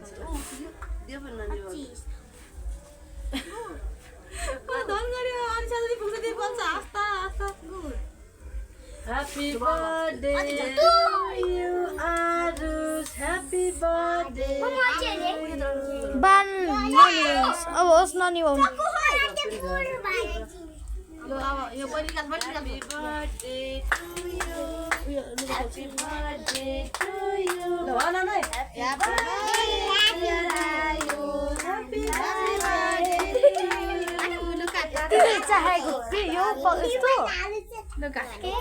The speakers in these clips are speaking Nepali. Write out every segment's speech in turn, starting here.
त्यो पनि नदियो धन गर्यो अनि साथी पुग्छ त्यो बन्छ आस्ता आस्ता Happy birthday to you, Arus. Happy birthday. Ban nani अब होस् ननी हो यो अब यो बहिनी कास Happy birthday to you. Happy birthday to you. ल भन न Happy birthday Happy birthday तिमीले चाहेको के यो यस्तो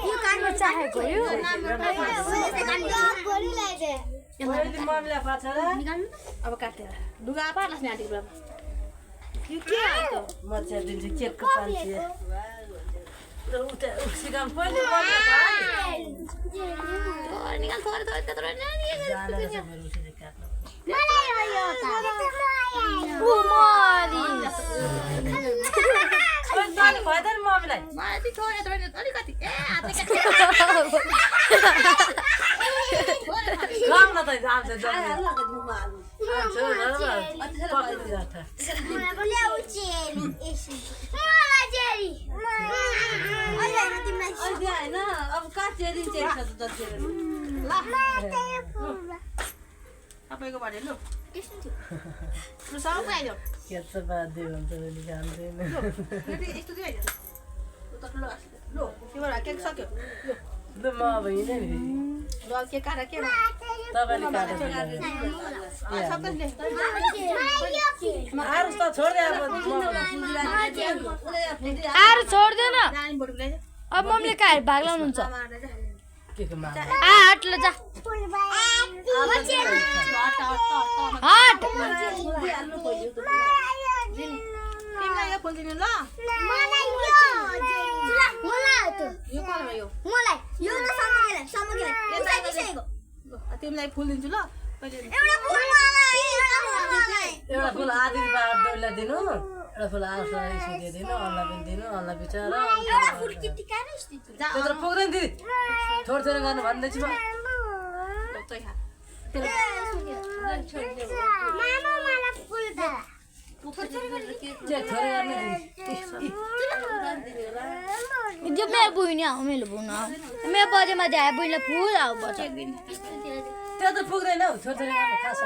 यो कानमा चाहेको यो मैले मम्मीलाई पाछ र अब काटेर लुगा पार्लास् नि आन्टी बुढा यो के हो म चाहिँ दिन्छु केकको पाल्छु र उता सिकाम पहिले निकाल थोरै थोरै त्यत्रो नानी उ मरी मैले भयो त नि मम्मीलाई मलाई चाहिँ थोरै थोरै अलिकति ए हातै गाउँ न त आउँछ जल्दी होइन अब काटेर तपाईँको भने लु लु सब आइदियो के त बाध्य हुन्छ भने जान्दैन यस्तो चाहिँ होइन लु त लु लु तिम्रो केक सक्यो ल म अब हिँडेँ नि ल केक काटेर के तपाईँले काटेर सक्दैन आरुस त छोड्दै अब आरु छोड्दैन नानी बडु ल्याइज अब मम्मीले कहाँ भाग लाउनुहुन्छ के को मा हट ल जा हट तिमीलाई यो फुल दिनु ल यो कल भयो तिमीलाई फुल दिन्छु ल एउटा फुल आधी बाटोलाई दिनु एउटा फुल आरुसलाई सुधे दिनु अल्लाह पनि दिनु अल्लाह बिचारा त्यत्रो पुग्दैन दिदी छोड छोड गर्नु भन्दैछु म जो मेरो बुइनी आऊ मेरो बुन आऊ मेरो बजेमा जाए बुइनीलाई फुल आऊ बजे त्यो त पुग्दैन हौ छोड छोड गर्नु खास